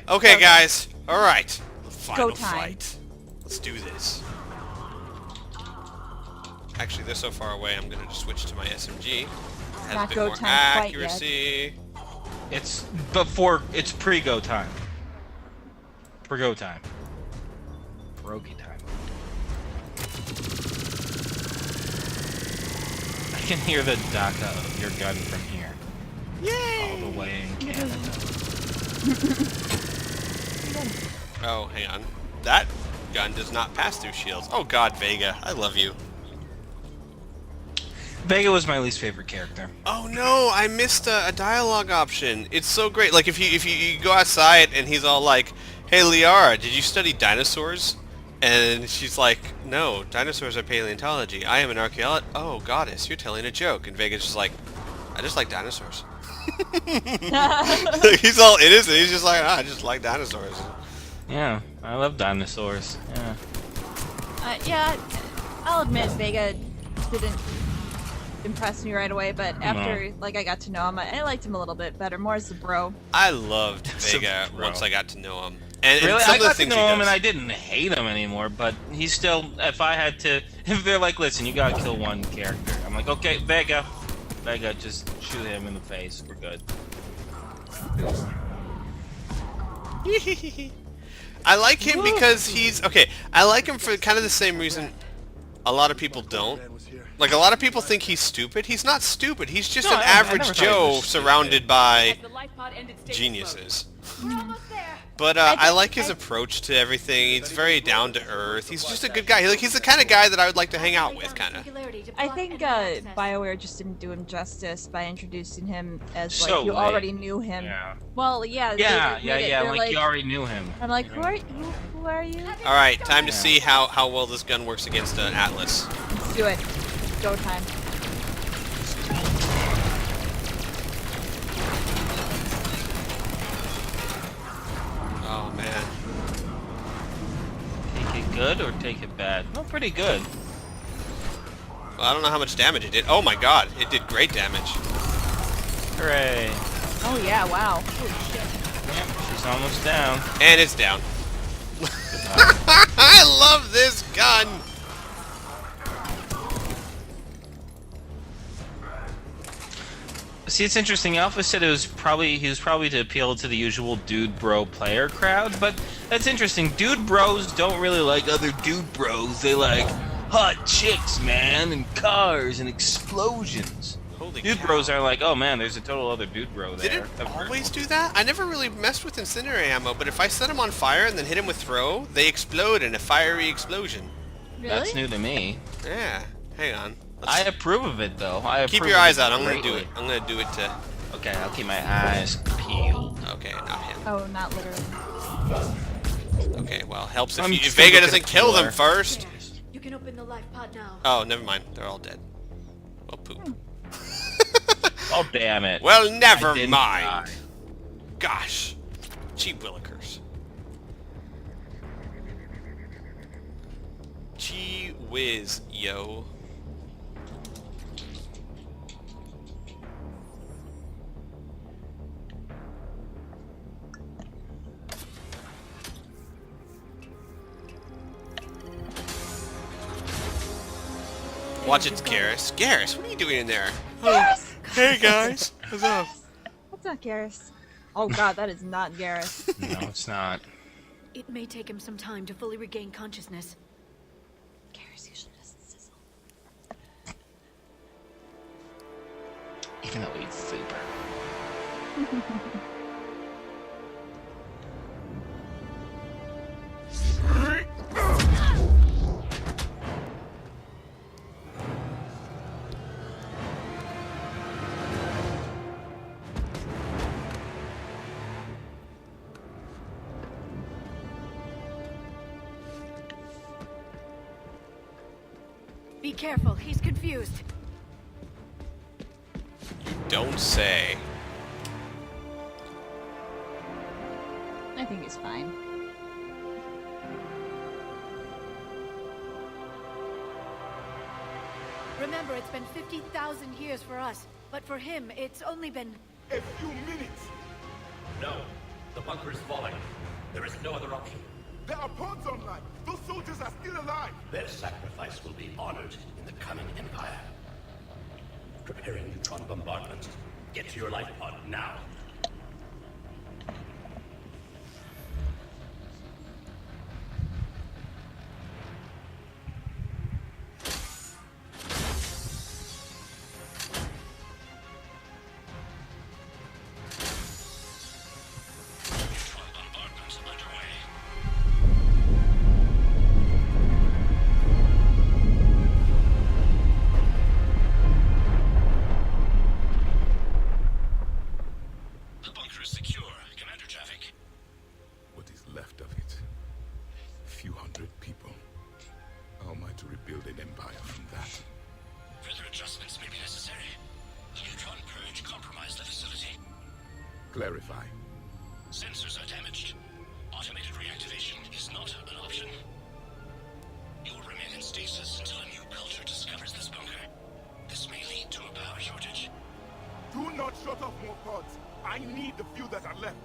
Okay, guys. All right. Final Go time. fight. Let's do this. Actually, they're so far away. I'm gonna just switch to my SMG. Has Not a bit go more time quite accuracy. It's before. It's pre-go time. Pre-go time. Pierogi time. I can hear the DACA of your gun from here. Yay! All the way in Canada. Oh, hang on. That gun does not pass through shields. Oh God, Vega, I love you. Vega was my least favorite character. Oh no, I missed a dialogue option. It's so great. Like if you go outside and he's all like, "Hey Liara, did you study dinosaurs?" And she's like, "No, dinosaurs are paleontology. I am an archaeologist." "Oh, goddess, you're telling a joke." And Vega's just like, "I just like dinosaurs." He's all innocent. He's just like, "I just like dinosaurs." Yeah, I love dinosaurs. Yeah. Yeah, I'll admit Vega didn't impress me right away, but after like I got to know him, I liked him a little bit better, more as a bro. I loved As a Vega bro. once I got to know him. And Really, some I of the got to things know he him and does. I didn't hate him anymore, but he's still, if I had to, if they're like, listen, you gotta kill one character, I'm like, okay, Vega, just shoot him in the face, we're good. I like him because he's okay. I like him for kind of the same reason a lot of people don't. Like a lot of people think he's stupid. He's not stupid. He's just No, an I never average thought he Joe was stupid. surrounded by The life pod ended stage geniuses. We're almost there. But I like his approach to everything. He's very down to earth. He's just a good guy. Like he's the kind of guy that I would like to hang out with, kind of. I think BioWare just didn't do him justice by introducing him as like So you late. already knew him. Yeah. Well, yeah. Yeah, they're like you already knew him. I'm like, who are you? All right, time to see how well this gun works against an Atlas. Let's do it. Go time. Oh man. Take it good or take it bad? No, pretty good. Well, I don't know how much damage it did. Oh my God, it did great damage. Hooray. Oh yeah, wow. Holy shit. Yep, she's almost down. And it's down. I love this gun. See, it's interesting. Alpha said he was probably to appeal to the usual dude bro player crowd, but that's interesting. Dude bros don't really like other dude bros. They like hot chicks, man, and cars and explosions. Holy Dude cow. bros are like, oh man, there's a total other dude bro there. Did it always do that? I never really messed with incendiary ammo, but if I set them on fire and then hit them with throw, they explode in a fiery explosion. Really? That's new to me. Yeah. Hang on. I approve of it though. Keep your eyes out. I'm gonna do it. I'm gonna do it to. Okay, I'll keep my eyes peeled. Okay, not him. Oh, not literally. Okay, well, helps if, I'm if just Vega gonna look doesn't at kill them Killer. first. You can open the life pod now. Oh, never mind. They're all dead. Well, poop. Oh damn it. Well, I never didn't mind. die. Gosh, cheap willikers. Gee whiz, yo. Watch it, Garrus. Garrus, what are you doing in there? Garrus! Hey guys, what's up? That's not Garrus. Oh god, that is not Garrus. No, it's not. It may take him some time to fully regain consciousness. Garrus usually doesn't sizzle. Even though he's super. Be careful, he's confused. Don't say. I think he's fine. Remember, it's been 50,000 years for us, but for him, it's only been... A few minutes. No, The bunker is falling. There is no other option. There are pods online! Those soldiers are still alive! Their sacrifice will be honored in the coming Empire. Preparing neutron bombardment. Get to your life pod now. Clarify. Sensors are damaged. Automated reactivation is not an option. You will remain in stasis until a new culture discovers this bunker. This may lead to a power shortage. Do not shut off more pods. I need the few that are left.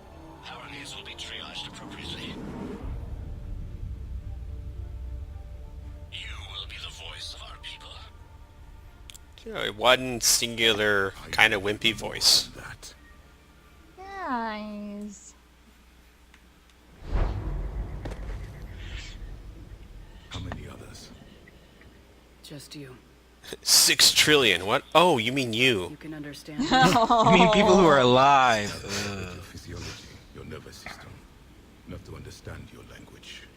Power needs will be triaged appropriately. You will be the voice of our people. You know, one singular kind of wimpy voice. That. Nice. How many others? Just you. 6 trillion. What? Oh, you mean you. You can understand. I mean, people who are alive. Your physiology, your nervous system. Enough to understand your language.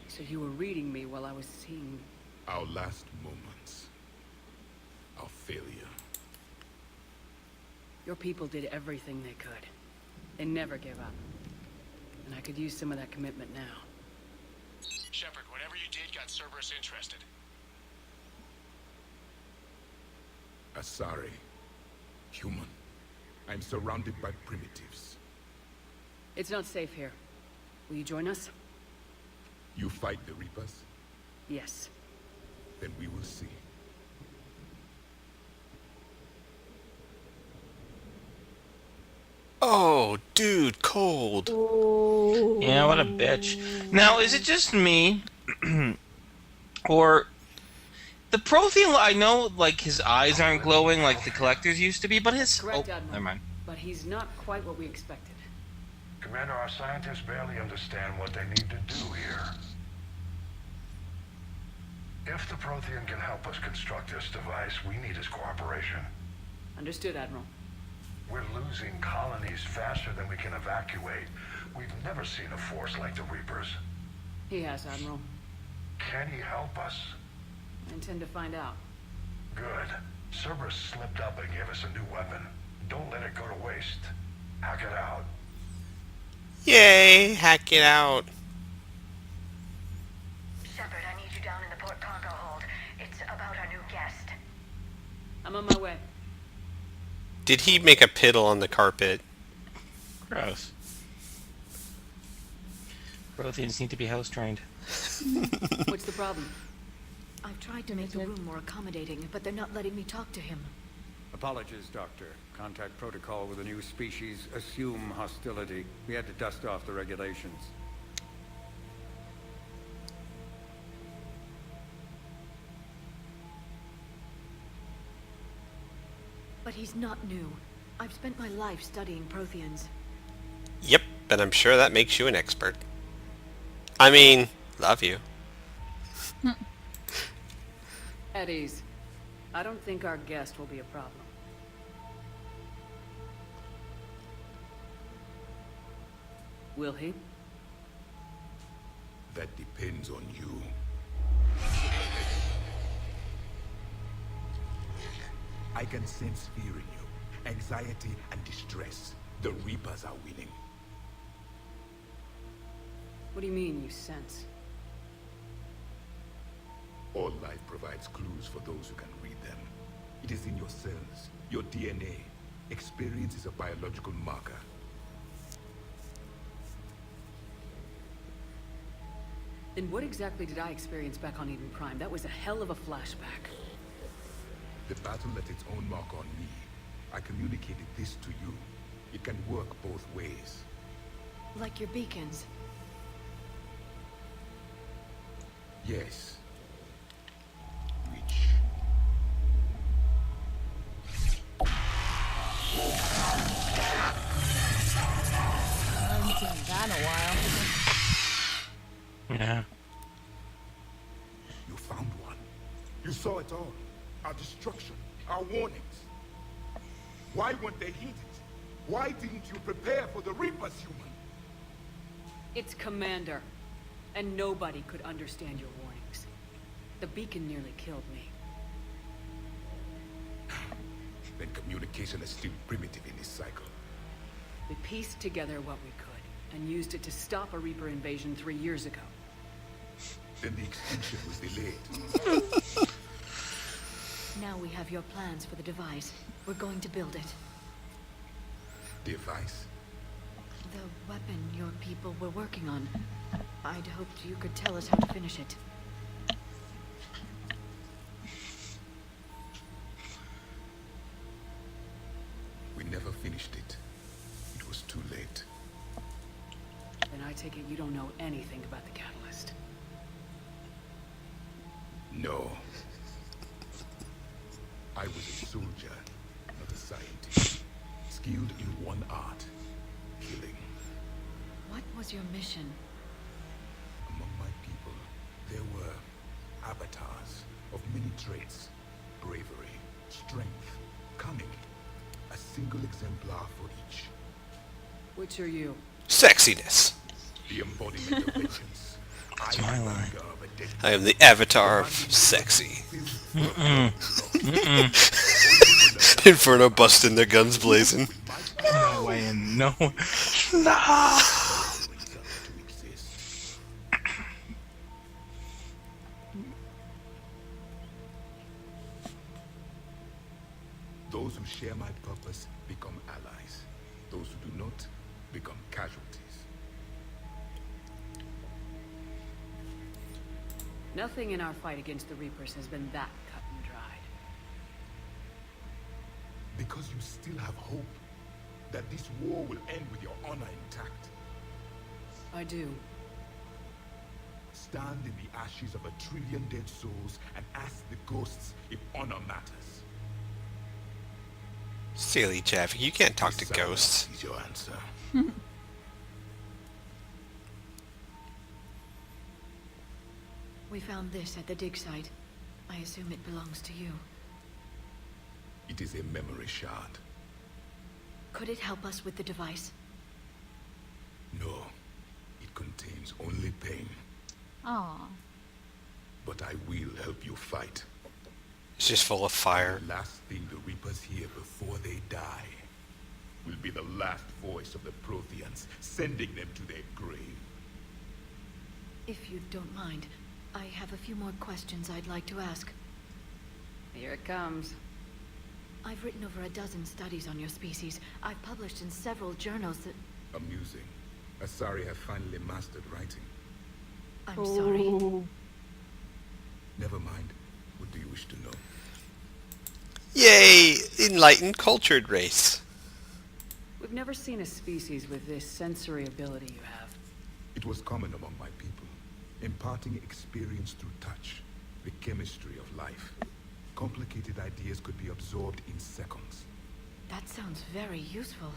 So you were reading me while I was seeing... Our last moments. Our failure. Your people did everything they could. They never gave up. And I could use some of that commitment now. Shepard, whatever you did got Cerberus interested. Asari. Human. I'm surrounded by primitives. It's not safe here. Will you join us? You fight the Reapers? Yes. Then we will see. Oh, dude, cold. Yeah, what a bitch. Now, is it just me, or the Prothean? I know, like his eyes aren't glowing like the Collector's used to be, but his Correct, oh, Admiral. never mind. But he's not quite what we expected. Commander, our scientists barely understand what they need to do here. If the Prothean can help us construct this device, we need his cooperation. Understood, Admiral. We're losing colonies faster than we can evacuate. We've never seen a force like the Reapers. He has, Admiral. Can he help us? I intend to find out. Good. Cerberus slipped up and gave us a new weapon. Don't let it go to waste. Hack it out. Yay, hack it out. Shepard, I need you down in the port cargo hold. It's about our new guest. I'm on my way. Did he make a piddle on the carpet? Gross. Protheans need to be house trained. What's the problem? I've tried to make the room more accommodating, but they're not letting me talk to him. Apologies, Doctor. Contact protocol with a new species. Assume hostility. We had to dust off the regulations. But he's not new. I've spent my life studying Protheans. Yep, but I'm sure that makes you an expert. I mean, love you. At ease. I don't think our guest will be a problem. Will he? That depends on you. I can sense fear in you. Anxiety and distress. The Reapers are winning. What do you mean, you sense? All life provides clues for those who can read them. It is in your cells, your DNA. Experience is a biological marker. Then what exactly did I experience back on Eden Prime? That was a hell of a flashback. The battle left its own mark on me. I communicated this to you. It can work both ways. Like your beacons. Yes. Reach. I haven't seen that in a while. Yeah. You found one. You saw it all. Our destruction. Our warnings. Why weren't they heeded? Why didn't you prepare for the Reapers, human? It's Commander. And nobody could understand your warnings. The beacon nearly killed me. Then communication is still primitive in this cycle. We pieced together what we could, and used it to stop a Reaper invasion 3 years ago. Then the extinction was delayed. Now we have your plans for the device. We're going to build it. Device? The weapon your people were working on. I'd hoped you could tell us how to finish it. We never finished it. It was too late. Then I take it you don't know anything about the catalyst. No. I was a soldier, not a scientist. Skilled in one art. Killing. What was your mission? Among my people, there were avatars of many traits. Bravery, strength, cunning. A single exemplar for each. Which are you? Sexiness. The embodiment of vengeance. That's my line. I am the avatar of sexy. Inferno busting their guns blazing. No way in no. Those who share my purpose become allies. Those who do not become casualties. Nothing in our fight against the Reapers has been that cut and dried. Because you still have hope that this war will end with your honor intact. I do. Stand in the ashes of 1 trillion dead souls and ask the ghosts if honor matters. Silly Jeff, you can't talk to Silence ghosts. is your answer. We found this at the dig site. I assume it belongs to you. It is a memory shard. Could it help us with the device? No, it contains only pain. Aw. But I will help you fight. It's just full of fire. The last thing the Reapers hear before they die will be the last voice of the Protheans, sending them to their grave. If you don't mind, I have a few more questions I'd like to ask. Here it comes. I've written over a dozen studies on your species. I've published in several journals that... Amusing. Asari have finally mastered writing. I'm sorry. Never mind. What do you wish to know? Yay! Enlightened, cultured race. We've never seen a species with this sensory ability you have. It was common among my people, imparting experience through touch, the chemistry of life. Complicated ideas could be absorbed in seconds. That sounds very useful.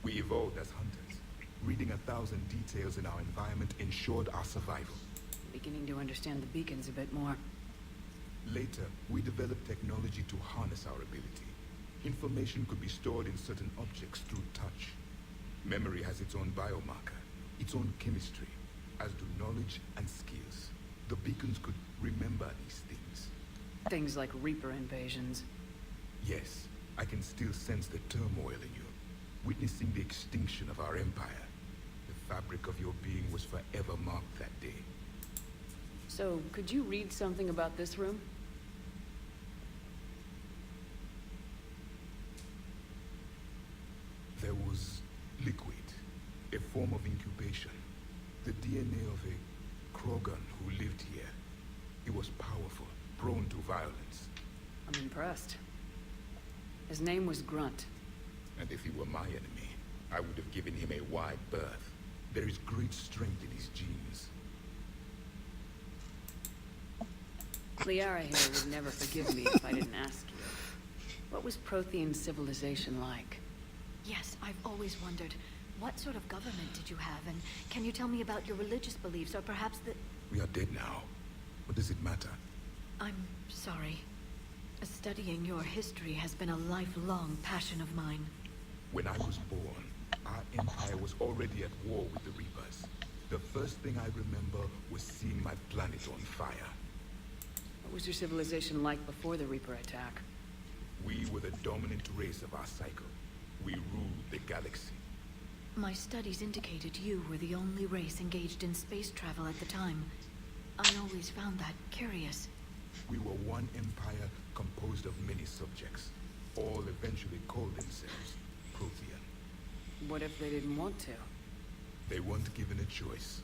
We evolved as hunters. Reading 1,000 details in our environment ensured our survival. Beginning to understand the beacons a bit more. Later, we developed technology to harness our ability. Information could be stored in certain objects through touch. Memory has its own biomarker, its own chemistry, as do knowledge and skills. The beacons could remember these things. Things like Reaper invasions. Yes, I can still sense the turmoil in you, witnessing the extinction of our empire. The fabric of your being was forever marked that day. So, could you read something about this room? There was liquid, a form of incubation. The DNA of a Krogan who lived here. He was powerful, prone to violence. I'm impressed. His name was Grunt. And if he were my enemy, I would have given him a wide berth. There is great strength in his genes. Liara here would never forgive me if I didn't ask you. What was Prothean civilization like? Yes, I've always wondered, what sort of government did you have, and can you tell me about your religious beliefs, or perhaps the... We are dead now. What does it matter? I'm sorry. Studying your history has been a lifelong passion of mine. When I was born, our empire was already at war with the Reapers. The first thing I remember was seeing my planet on fire. What was your civilization like before the Reaper attack? We were the dominant race of our cycle. We ruled the galaxy. My studies indicated you were the only race engaged in space travel at the time. I always found that curious. We were one empire composed of many subjects. All eventually called themselves Prothean. What if they didn't want to? They weren't given a choice.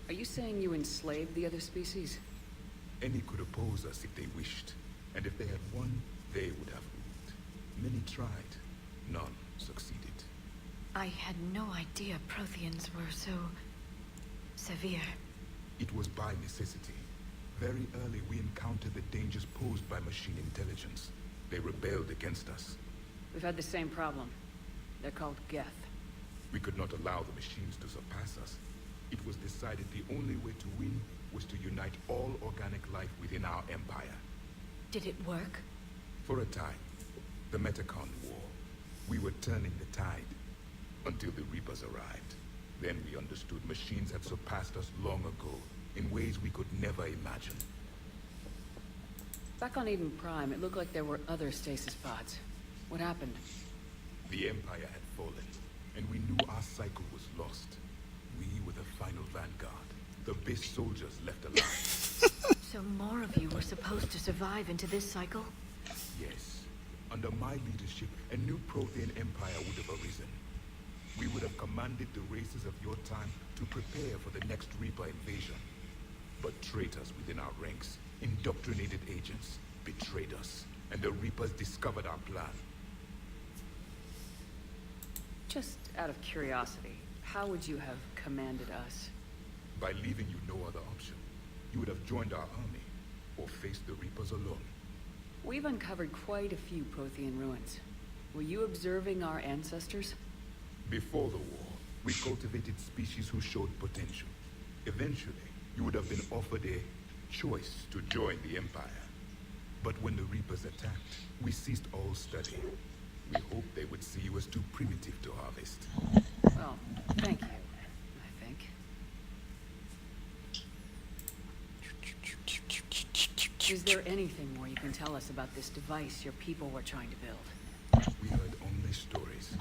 Are you saying you enslaved the other species? Any could oppose us if they wished. And if they had won, they would have ruled. Many tried. None succeeded. I had no idea Protheans were so... severe. It was by necessity. Very early we encountered the dangers posed by machine intelligence. They rebelled against us. We've had the same problem. They're called Geth. We could not allow the machines to surpass us. It was decided the only way to win was to unite all organic life within our empire. Did it work? For a time. The Metacon War. We were turning the tide. Until the Reapers arrived. Then we understood machines had surpassed us long ago, in ways we could never imagine. Back on Eden Prime, it looked like there were other stasis pods. What happened? The Empire had fallen, and we knew our cycle was lost. We were the final vanguard, the best soldiers left alive. So more of you were supposed to survive into this cycle? Yes. Under my leadership, a new Prothean empire would have arisen. We would have commanded the races of your time to prepare for the next Reaper invasion. But traitors within our ranks, indoctrinated agents, betrayed us, and the Reapers discovered our plan. Just out of curiosity, how would you have commanded us? By leaving you no other option. You would have joined our army, or faced the Reapers alone. We've uncovered quite a few Prothean ruins. Were you observing our ancestors? Before the war, we cultivated species who showed potential. Eventually, you would have been offered a choice to join the Empire. But when the Reapers attacked, we ceased all study. We hoped they would see you as too primitive to harvest. Well, thank you, I think. Is there anything more you can tell us about this device your people were trying to build? We heard only stories.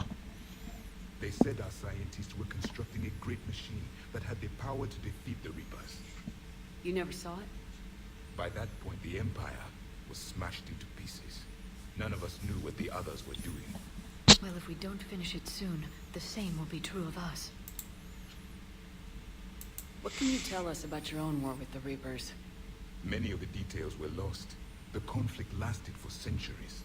They said our scientists were constructing a great machine that had the power to defeat the Reapers. You never saw it? By that point, the Empire was smashed into pieces. None of us knew what the others were doing. Well, if we don't finish it soon, the same will be true of us. What can you tell us about your own war with the Reapers? Many of the details were lost. The conflict lasted for centuries.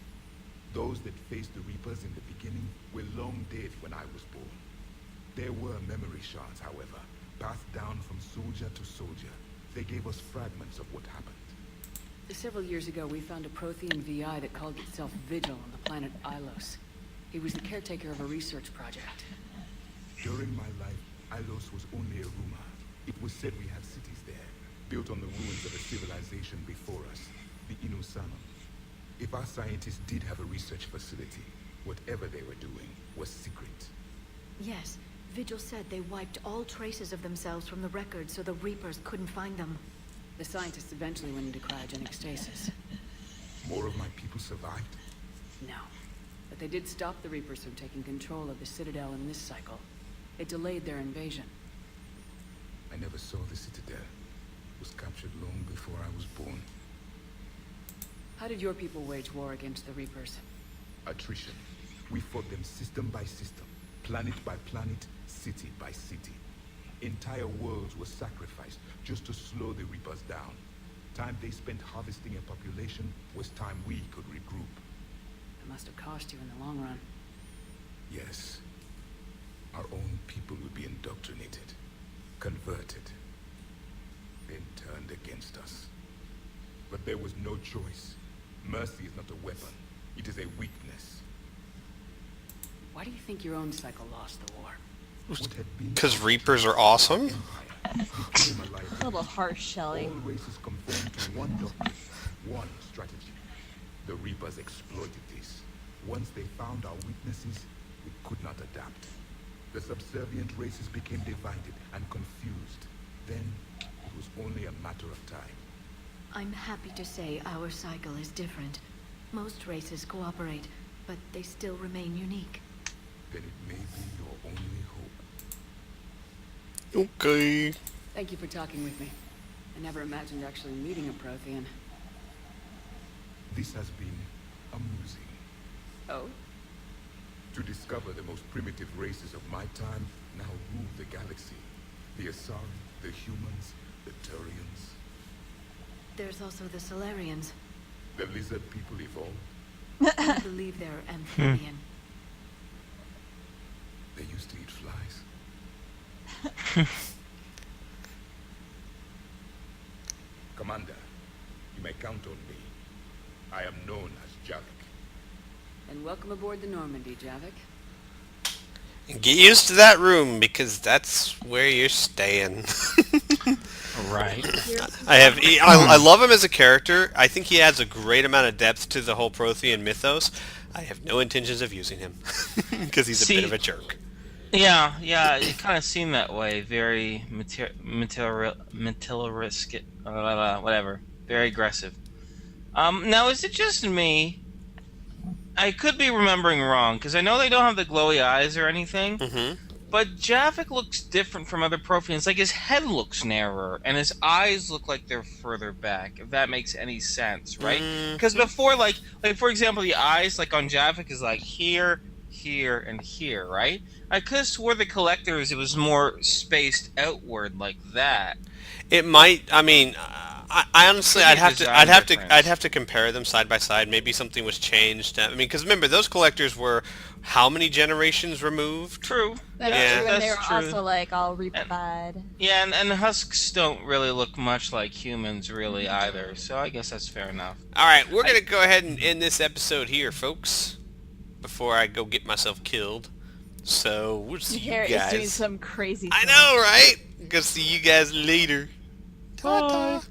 Those that faced the Reapers in the beginning were long dead when I was born. There were memory shards, however, passed down from soldier to soldier. They gave us fragments of what happened. Several years ago, we found a Prothean VI that called itself Vigil on the planet Ilos. He was the caretaker of a research project. During my life, Ilos was only a rumor. It was said we had cities there, built on the ruins of a civilization before us, the Inusanum. If our scientists did have a research facility, whatever they were doing was secret. Yes, Vigil said they wiped all traces of themselves from the records so the Reapers couldn't find them. The scientists eventually went into cryogenic stasis. More of my people survived? No. But they did stop the Reapers from taking control of the Citadel in this cycle. It delayed their invasion. I never saw the Citadel. It was captured long before I was born. How did your people wage war against the Reapers? Attrition. We fought them system by system, planet by planet, city by city. Entire worlds were sacrificed just to slow the Reapers down. Time they spent harvesting a population was time we could regroup. It must have cost you in the long run. Yes. Our own people would be indoctrinated, converted, then turned against us. But there was no choice. Mercy is not a weapon. It is a weakness. Why do you think your own cycle lost the war? What had been Because Reapers are awesome? became a A liability. little harsh, Shelley. All races conformed to one doctrine, one strategy. The Reapers exploited this. Once they found our weaknesses, we could not adapt. The subservient races became divided and confused. Then, it was only a matter of time. I'm happy to say our cycle is different. Most races cooperate, but they still remain unique. Then it may be your only hope. Okay. Thank you for talking with me. I never imagined actually meeting a Prothean. This has been amusing. Oh? To discover the most primitive races of my time now rule the galaxy. The Asari, the humans, the Turians. There's also the Solarians. The lizard people evolved. I believe they're amphibian. They used to eat flies. Commander, you may count on me. I am known as Javik. And welcome aboard the Normandy, Javik. Get used to that room, because that's where you're staying. Right. I love him as a character. I think he adds a great amount of depth to the whole Prothean mythos. I have no intentions of using him, because he's a bit of a jerk. Yeah, it kind of seemed that way. Very materialistic, whatever. Very aggressive. Now, is it just me? I could be remembering wrong, because I know they don't have the glowy eyes or anything, but Javik looks different from other Protheans. Like, his head looks narrower, and his eyes look like they're further back, if that makes any sense, right? Because before, like for example, the eyes, like on Javik, is like here, here, and here, right? I could have swore the Collectors, it was more spaced outward like that. It might. I mean, I honestly, Could be a I'd have design to compare them side by side. Maybe something was changed. I mean, because remember, those Collectors were how many generations removed? True. That's Yeah. true, and they were That's true. also like all reaper-eyed. Yeah, and the husks don't really look much like humans, really, either. So I guess that's fair enough. All right, we're gonna go ahead and end this episode here, folks. Before I go get myself killed. So we'll see you Garrett is doing guys. some crazy I thing. know, right? Go see you guys later. Ta-ta.